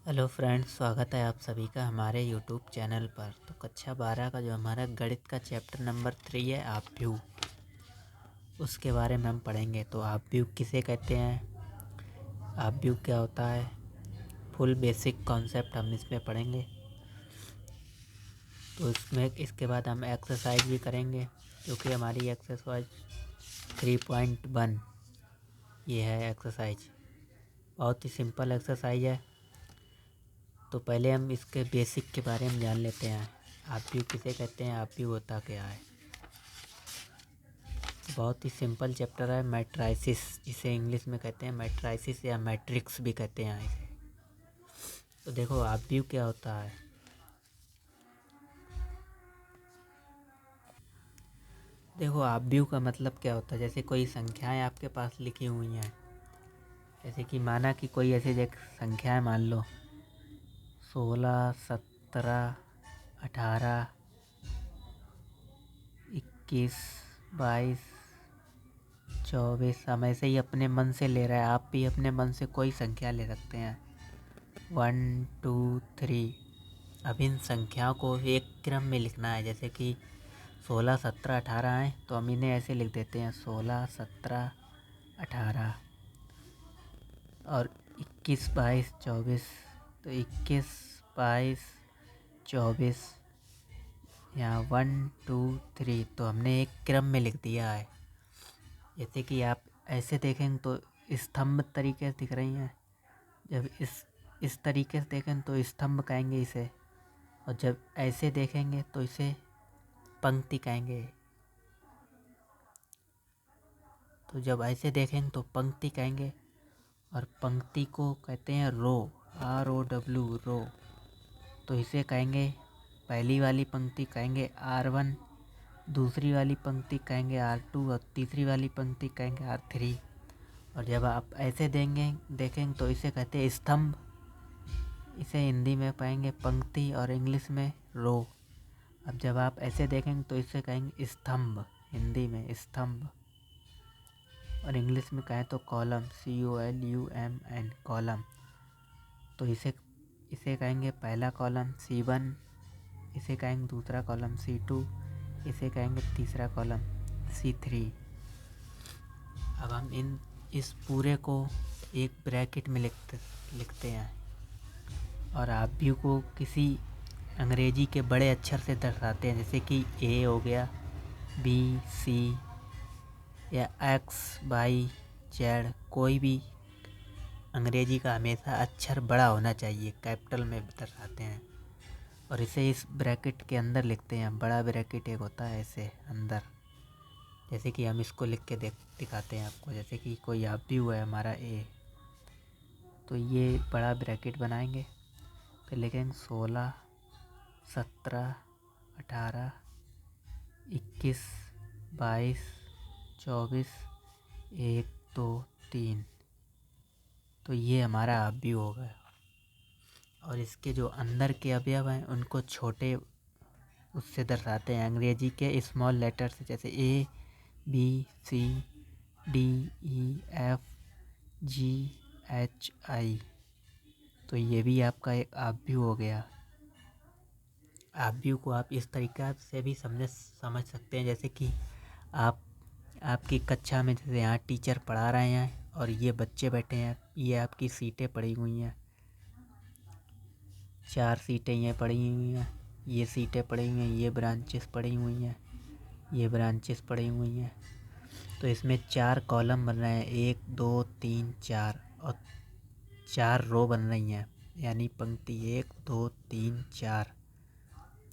Hello friends, स्वागत है आप सभी का हमारे यूट्यूब चैनल पर। तो कक्षा 12 का जो हमारा गणित का चैप्टर नंबर 3 है आपव्यूह, उसके बारे में हम पढ़ेंगे। तो आपव्यूह किसे कहते हैं, आपव्यूह क्या होता है, फुल बेसिक कॉन्सेप्ट हम इसमें पढ़ेंगे। तो इसके बाद हम एक्सरसाइज भी करेंगे, क्योंकि हमारी एक्सरसाइज 3.1 ये है एक्सरसाइज। बहुत ही सिंपल एक्सरसाइज है। तो पहले हम इसके बेसिक के बारे में जान लेते हैं। आपव्यूह किसे कहते हैं, आपव्यूह होता क्या है। बहुत ही सिंपल चैप्टर है, मैट्राइसिस जिसे इंग्लिश में कहते हैं, मैट्राइसिस या मैट्रिक्स भी कहते हैं इसे। तो देखो आपव्यूह क्या होता है। देखो आपव्यूह का मतलब क्या होता है, जैसे कोई संख्याएं आपके पास लिखी हुई हैं, जैसे कि माना कि कोई ऐसी एक संख्याएं मान लो 16, 17, 18, 21, 22, 24। हम ऐसे ही अपने मन से ले रहे हैं, आप भी अपने मन से कोई संख्या ले सकते हैं, 1, 2, 3। अब इन संख्याओं को एक क्रम में लिखना है, जैसे कि 16, 17, 18 हैं तो हम इन्हें ऐसे लिख देते हैं 16, 17, 18। और 21, 22, 24 तो 21, 22, 24। यहाँ 1, 2, 3 तो हमने एक क्रम में लिख दिया है। जैसे कि आप ऐसे देखेंगे तो स्तंभ तरीके से दिख रही हैं। जब इस तरीके से देखें तो स्तंभ कहेंगे इसे, और जब ऐसे देखेंगे तो इसे पंक्ति कहेंगे। तो जब ऐसे देखेंगे तो पंक्ति कहेंगे, और पंक्ति को कहते हैं रो, ROW रो। तो इसे कहेंगे, पहली वाली पंक्ति कहेंगे R1, दूसरी वाली पंक्ति कहेंगे R2 और तीसरी वाली पंक्ति कहेंगे R3। और जब आप ऐसे देखेंगे तो इसे कहते हैं स्तंभ। इसे हिंदी में पाएंगे पंक्ति और इंग्लिश में रो। अब जब आप ऐसे देखेंगे तो इसे कहेंगे स्तंभ, हिंदी में स्तंभ, और इंग्लिश में कहें तो कॉलम, COLUMN कॉलम। तो इसे कहेंगे पहला कॉलम C1, इसे कहेंगे दूसरा कॉलम C2, इसे कहेंगे तीसरा कॉलम C3। अब हम इस पूरे को एक ब्रैकेट में लिखते हैं, और आपव्यूह को किसी अंग्रेजी के बड़े अक्षर से दर्शाते हैं, जैसे कि A हो गया, B, C या X, Y, Z। कोई भी अंग्रेजी का हमेशा अक्षर बड़ा होना चाहिए, कैपिटल में दर्शाते हैं, और इसे इस ब्रैकेट के अंदर लिखते हैं। बड़ा ब्रैकेट एक होता है ऐसे अंदर, जैसे कि हम इसको लिख के दिखाते हैं आपको। जैसे कि कोई आपव्यूह है हमारा A, तो ये बड़ा ब्रैकेट बनाएंगे, फिर लिखेंगे 16, 17, 18, 21, 22, 24, 1, 2, 3। तो ये हमारा आपव्यूह हो गया। और इसके जो अंदर के अवयव हैं उनको छोटे उससे दर्शाते हैं, अंग्रेजी के स्मॉल लेटर से, जैसे A, B, C, D, E, F, G, H, I। तो ये भी आपका एक आपव्यूह हो गया। आपव्यूह को आप इस तरीक़ा से भी समझ सकते हैं, जैसे कि आपकी कक्षा में जैसे यहाँ टीचर पढ़ा रहे हैं और ये बच्चे बैठे हैं, ये आपकी सीटें पड़ी हुई हैं, 4 सीटें ये पड़ी हुई हैं, ये सीटें पड़ी हुई हैं, ये ब्रांचेस पड़ी हुई हैं, ये ब्रांचेस पड़ी हुई हैं। तो इसमें 4 कॉलम बन रहे हैं, 1, 2, 3, 4, और 4 रो बन रही हैं, यानी पंक्ति 1, 2, 3, 4।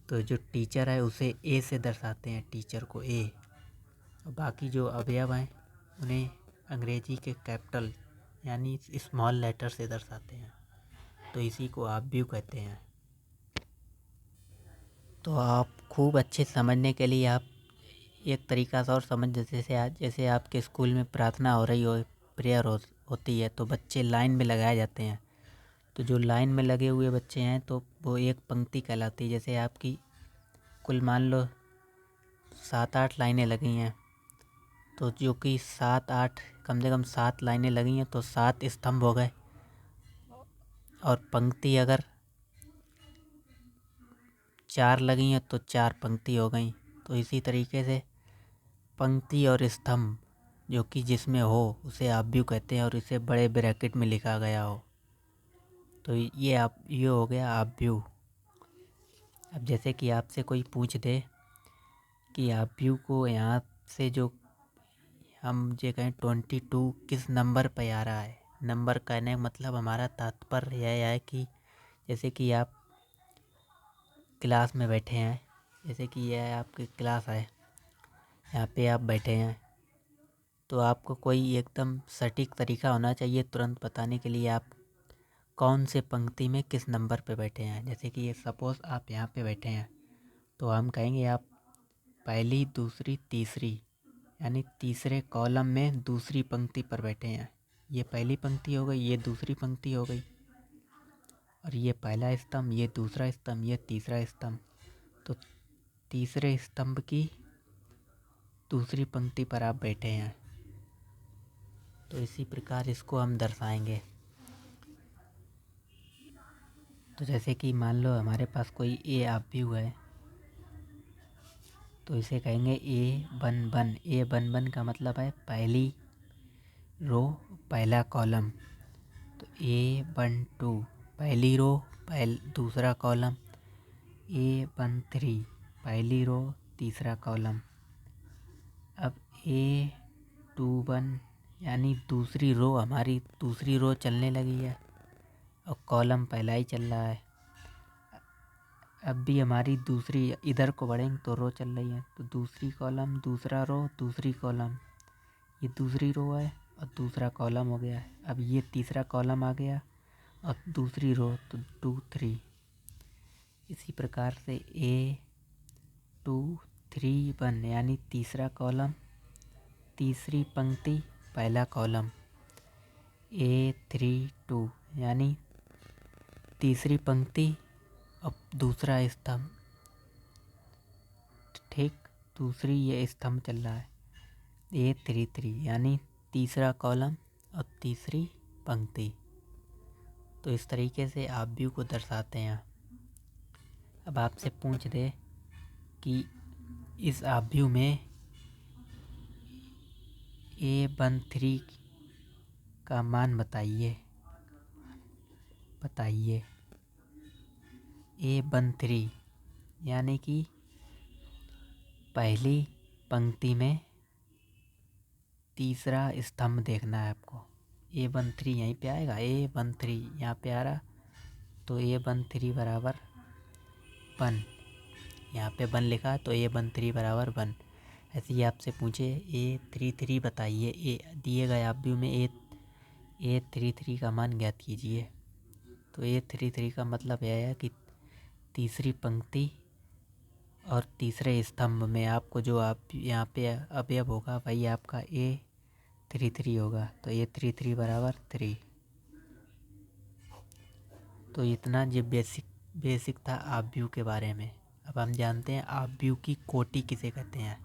तो जो टीचर है उसे A से दर्शाते हैं, टीचर को A। और बाकी जो अवयव हैं उन्हें अंग्रेजी के कैपिटल यानी स्मॉल लेटर से दर्शाते हैं। तो इसी को आपव्यूह कहते हैं। तो आप खूब अच्छे समझने के लिए आप एक तरीका से और समझ, जैसे आपके स्कूल में प्रार्थना हो रही हो, प्रेयर होती है, तो बच्चे लाइन में लगाए जाते हैं। तो जो लाइन में लगे हुए बच्चे हैं तो वो एक पंक्ति कहलाती है। जैसे आपकी कुल मान लो 7-8 लाइनें लगी हैं, तो जो कि 7-8 कम से कम 7 लाइनें लगी हैं तो 7 स्तंभ हो गए। और पंक्ति अगर 4 लगी हैं तो 4 पंक्ति हो गई। तो इसी तरीके से पंक्ति और स्तंभ जो कि जिसमें हो उसे आव्यूह कहते हैं और इसे बड़े ब्रैकेट में लिखा गया हो तो ये हो गया आव्यूह। अब जैसे कि आपसे कोई पूछ दे कि आव्यूह को यहाँ से जो हम जो कहें 22 किस नंबर पे आ रहा है, नंबर कहने का मतलब हमारा तात्पर्य यह है कि जैसे कि आप क्लास में बैठे हैं, जैसे कि यह आपकी क्लास है, यहाँ पे आप बैठे हैं तो आपको कोई एकदम सटीक तरीका होना चाहिए तुरंत बताने के लिए आप कौन से पंक्ति में किस नंबर पे बैठे हैं। जैसे कि ये सपोज़ आप यहाँ पे बैठे हैं तो हम कहेंगे आप पहली, दूसरी, तीसरी यानी तीसरे कॉलम में दूसरी पंक्ति पर बैठे हैं। ये पहली पंक्ति हो गई, ये दूसरी पंक्ति हो गई और ये पहला स्तंभ, ये दूसरा स्तंभ, ये तीसरा स्तंभ। तो तीसरे स्तंभ की दूसरी पंक्ति पर आप बैठे हैं। तो इसी प्रकार इसको हम दर्शाएंगे। तो जैसे कि मान लो हमारे पास कोई ए आव्यूह है तो इसे कहेंगे ए वन वन। ए वन वन का मतलब है पहली रो पहला कॉलम। तो ए वन टू पहली रो दूसरा कॉलम। ए वन थ्री पहली रो तीसरा कॉलम। अब ए टू वन यानी दूसरी रो, हमारी दूसरी रो चलने लगी है और कॉलम पहला ही चल रहा है। अब भी हमारी दूसरी इधर को बढ़ेंगे तो रो चल रही है तो दूसरी कॉलम, दूसरा रो, दूसरी कॉलम, ये दूसरी रो है और दूसरा कॉलम हो गया है। अब ये तीसरा कॉलम आ गया और दूसरी रो तो 2 3। इसी प्रकार से ए 2 3 1 यानी तीसरा कॉलम, तीसरी पंक्ति, पहला कॉलम। ए 3 2 यानी तीसरी पंक्ति अब दूसरा स्तंभ। ठीक, दूसरी ये स्तंभ चल रहा है। ए 3 3 यानी तीसरा कॉलम और तीसरी पंक्ति। तो इस तरीके से आव्यूह को दर्शाते हैं। अब आपसे पूछ दे कि इस आव्यूह में A13 का मान बताइए। A13 यानी कि पहली पंक्ति में तीसरा स्तंभ देखना है आपको। A13 यहीं पे आएगा, A13 यहाँ पे आ रहा तो A13 बराबर 1। यहाँ पे 1 लिखा है तो A13 बराबर 1। ऐसे ही आपसे पूछे A33 बताइए, दिए गए आव्यूह में A33 का मान ज्ञात कीजिए। तो A33 का मतलब यह है कि तीसरी पंक्ति और तीसरे स्तंभ में आपको जो आप यहाँ पे अवयव होगा वही आपका A33 होगा। तो A33 बराबर 3। तो इतना जो बेसिक था आव्यूह के बारे में। अब हम जानते हैं आव्यूह की कोटि किसे कहते हैं।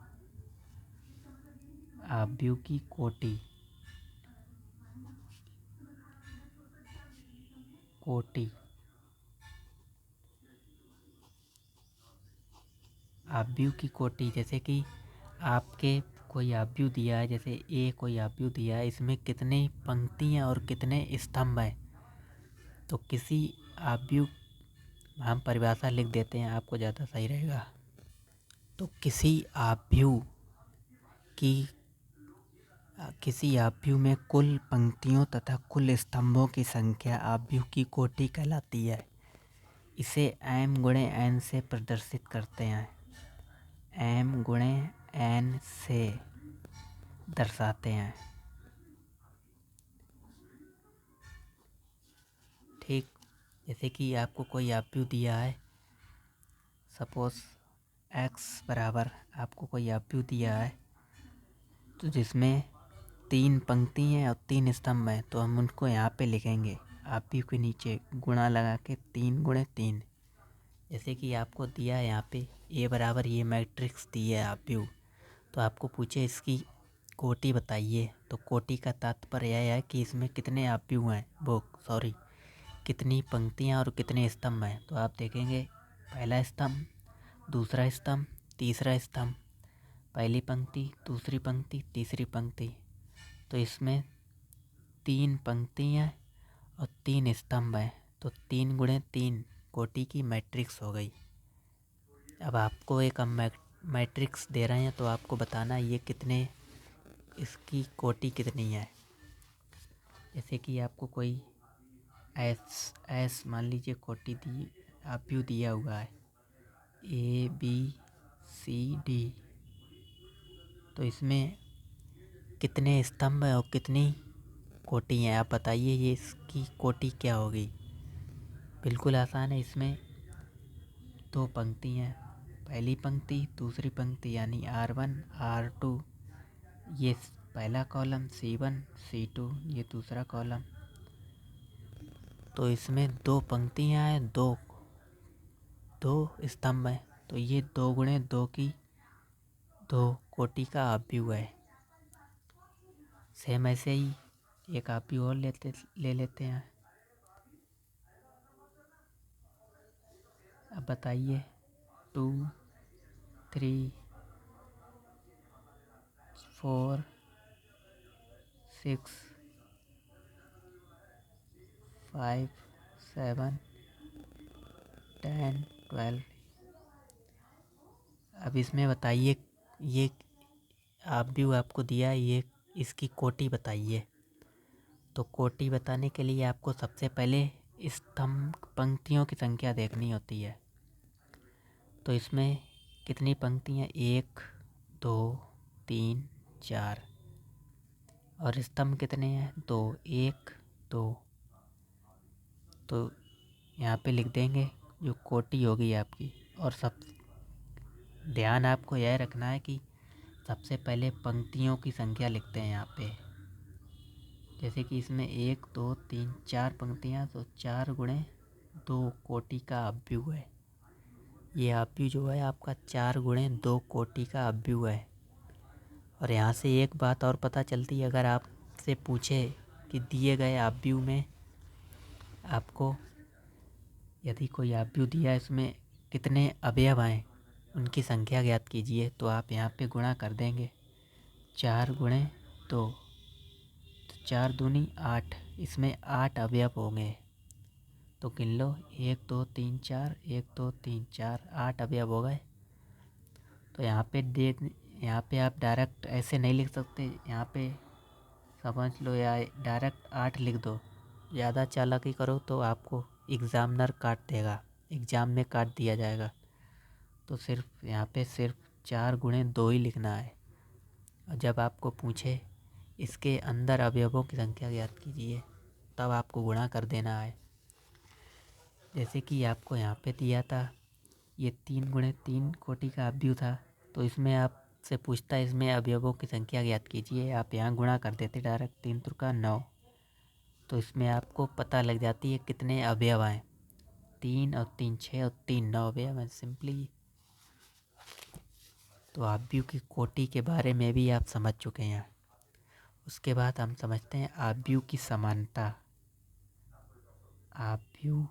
आव्यूह की कोटि आव्यूह की कोटि जैसे कि आपके कोई आव्यूह दिया है, जैसे ए कोई आव्यूह दिया है, इसमें कितनी पंक्तियाँ और कितने स्तंभ हैं। तो किसी आव्यूह हम परिभाषा लिख देते हैं, आपको ज़्यादा सही रहेगा। तो किसी आव्यूह में कुल पंक्तियों तथा कुल स्तंभों की संख्या आव्यूह की कोटि कहलाती है। इसे m गुणे n से प्रदर्शित करते हैं। m गुणे n से दर्शाते हैं। ठीक, जैसे कि आपको कोई आव्यूह दिया है, सपोज़ x बराबर आपको कोई आव्यूह दिया है तो जिसमें 3 पंक्ति हैं और 3 स्तंभ हैं, तो हम उनको यहाँ पे लिखेंगे आव्यूह के नीचे गुणा लगा के 3 गुणे 3। जैसे कि आपको दिया है यहाँ पे ए बराबर ये मैट्रिक्स दी है आव्यूह, तो आपको पूछे इसकी कोटि बताइए। तो कोटि का तात्पर्य यह है कि इसमें कितने आव्यूह हैं, कितनी पंक्तियाँ और कितने स्तंभ हैं, तो आप देखेंगे पहला स्तंभ, दूसरा स्तंभ, तीसरा स्तंभ, पहली पंक्ति, दूसरी पंक्ति, तीसरी पंक्ति। तो इसमें 3 पंक्तियाँ और 3 स्तंभ हैं, तो 3 गुणे 3 कोटि की मैट्रिक्स हो गई। अब आपको एक हम मैट्रिक्स दे रहे हैं, तो आपको बताना ये कितने, इसकी कोटि कितनी है। जैसे कि आपको कोई एस मान लीजिए कोटि दी, आव्यूह दिया हुआ है ABCD, तो इसमें कितने स्तंभ और कितनी कोटि हैं, आप बताइए ये इसकी कोटि क्या होगी। बिल्कुल आसान है। इसमें 2 पंक्ति हैं, पहली पंक्ति, दूसरी पंक्ति यानी R1 R2, ये पहला कॉलम, C1 C2 ये दूसरा कॉलम। तो इसमें 2 पंक्तियाँ हैं, दो स्तंभ हैं, तो ये 2 गुणे 2 की 2 कोटि का आव्यूह है। सेम ऐसे ही एक आव्यूह और ले लेते हैं। अब बताइए 2 3 4 6 5 7 10 12। अब इसमें बताइए ये आव्यूह आपको दिया, ये इसकी कोटि बताइए। तो कोटि बताने के लिए आपको सबसे पहले स्तंभ पंक्तियों की संख्या देखनी होती है। तो इसमें कितनी पंक्तियाँ, 1 2 3 4, और स्तंभ कितने हैं, 2 1 2। तो यहाँ पे लिख देंगे जो कोटि होगी आपकी। और सब ध्यान आपको यह रखना है कि सबसे पहले पंक्तियों की संख्या लिखते हैं यहाँ पे। जैसे कि इसमें 1 2 3 4 पंक्तियाँ, तो 4 गुणे 2 कोटि का आव्यूह है। ये आव्यूह जो है आपका 4 गुणे 2 कोटि का आव्यूह है। और यहाँ से एक बात और पता चलती है, अगर आपसे पूछे कि दिए गए आव्यूह में आपको यदि कोई आव्यूह दिया है, इसमें कितने अवयव हैं, उनकी संख्या ज्ञात कीजिए, तो आप यहाँ पे गुणा कर देंगे 4 गुणे 2, तो 4 दूनी 8, इसमें 8 अवयव होंगे। तो गिन लो 1 2 3 4, 1 2 3 4, 8 अवयव हो गए। तो यहाँ पे आप डायरेक्ट ऐसे नहीं लिख सकते, यहाँ पे समझ लो या डायरेक्ट 8 लिख दो। ज़्यादा चालाकी करो तो आपको एग्ज़ामिनर काट देगा, एग्ज़ाम में काट दिया जाएगा। तो सिर्फ यहाँ पे सिर्फ 4 गुणे 2 ही लिखना है। और जब आपको पूछे इसके अंदर अवयवों की संख्या ज्ञात कीजिए, तब आपको गुणा कर देना है। जैसे कि आपको यहाँ पे दिया था, ये 3 गुणे 3 कोटि का आव्यूह था, तो इसमें आपसे पूछता है इसमें अवयवों की संख्या ज्ञात कीजिए, आप यहाँ गुणा कर देते डायरेक्ट, 3 त्रिका 9। तो इसमें आपको पता लग जाती है कितने अवयव हैं, 3 और 3 6 और 3 9 अवयव हैं सिंपली। तो आव्यूह की कोटि के बारे में भी आप समझ चुके हैं। उसके बाद हम समझते हैं आव्यूह की समानता। आव्यूह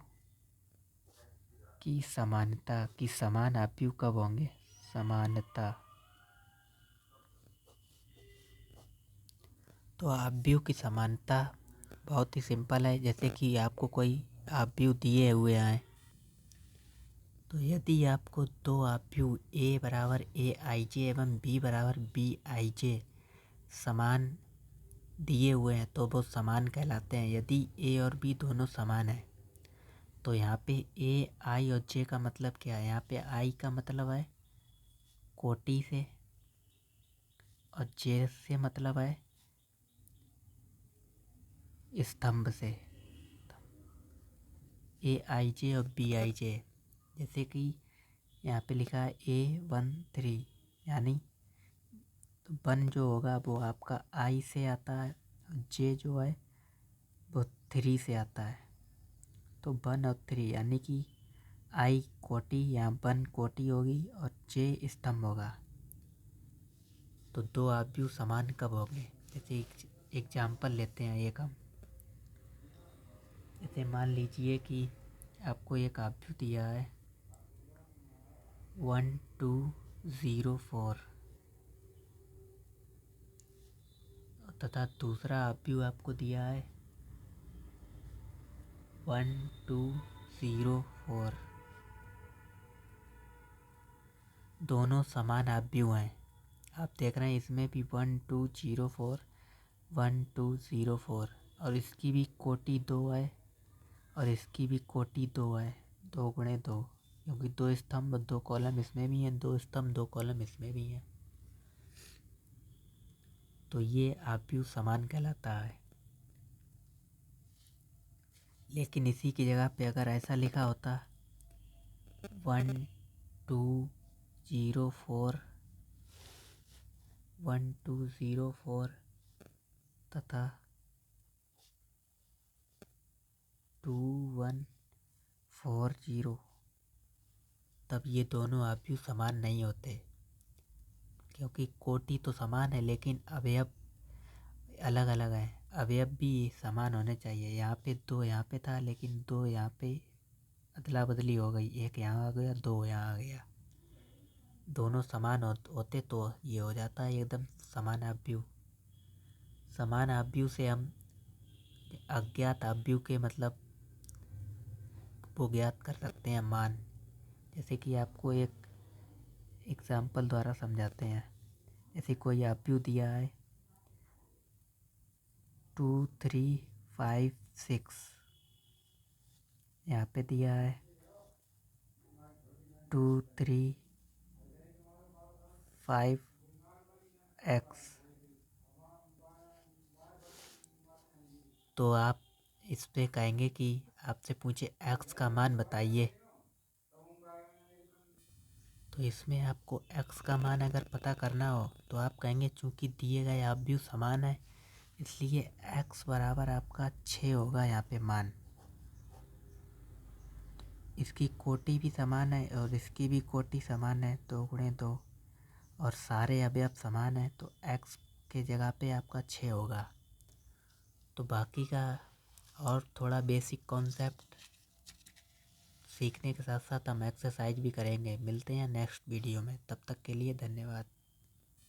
की समानता कि समान आव्यूह कब होंगे, समानता। तो आव्यूह की समानता बहुत ही सिंपल है। जैसे कि आपको कोई आव्यूह दिए हुए हैं, तो यदि आपको 2 आव्यूह A बराबर AIJ एवं B बराबर BIJ समान दिए हुए हैं, तो वो समान कहलाते हैं। यदि A और B दोनों समान हैं, तो यहाँ पे A I और J का मतलब क्या है, यहाँ पे I का मतलब है कोटि से और J से मतलब है स्तंभ से, AIJ और BIJ। जैसे कि यहाँ पे लिखा है A13, यानी तो 1 जो होगा वो आपका I से आता है, J जो है वो 3 से आता है। तो 1 और 3 यानी कि I कोटि या 1 कोटि होगी और J स्तंभ होगा। तो 2 आव्यूह समान कब होंगे, जैसे एग्जाम्पल लेते हैं एक हम। इसे मान लीजिए कि आपको एक आव्यूह दिया है 1204 तथा दूसरा आव्यूह आपको दिया है 1204। दोनों समान आव्यूह हैं। आप देख रहे हैं इसमें भी 1204 1204 और इसकी भी कोटि 2 है और इसकी भी कोटि 2 है, 2 × 2, क्योंकि 2 स्तंभ 2 कॉलम इसमें भी हैं, 2 स्तंभ 2 कॉलम इसमें भी हैं। तो ये आव्यूह समान कहलाता है। लेकिन इसी की जगह पे अगर ऐसा लिखा होता 1204 1204 तथा 2140, तब ये दोनों आव्यूह समान नहीं होते, क्योंकि कोटि तो समान है लेकिन अवयव अलग अलग हैं। अवयव भी समान होने चाहिए। यहाँ पे 2 यहाँ पे था लेकिन 2 यहाँ पे अदला बदली हो गई, 1 यहाँ आ गया 2 यहाँ आ गया। दोनों समान होते तो ये हो जाता है एकदम समान आव्यूह। समान आव्यूह से हम अज्ञात आव्यूह के मतलब वो ज्ञात कर सकते हैं मान। जैसे कि आपको एक एग्जाम्पल द्वारा समझाते हैं। जैसे कोई आव्यूह दिया है 2356, यहाँ पे दिया है 235x, तो आप इस पे कहेंगे कि आपसे पूछे x का मान बताइए, तो इसमें आपको x का मान अगर पता करना हो तो आप कहेंगे चूंकि दिए गए आव्यूह समान है इसलिए x बराबर आपका 6 होगा यहाँ पे मान। इसकी कोटि भी समान है और इसकी भी कोटि समान है, 2 × 2, और सारे अवयव समान है तो x के जगह पे आपका 6 होगा। तो बाकी का और थोड़ा बेसिक कॉन्सेप्ट सीखने के साथ साथ हम एक्सरसाइज भी करेंगे। मिलते हैं नेक्स्ट वीडियो में, तब तक के लिए धन्यवाद।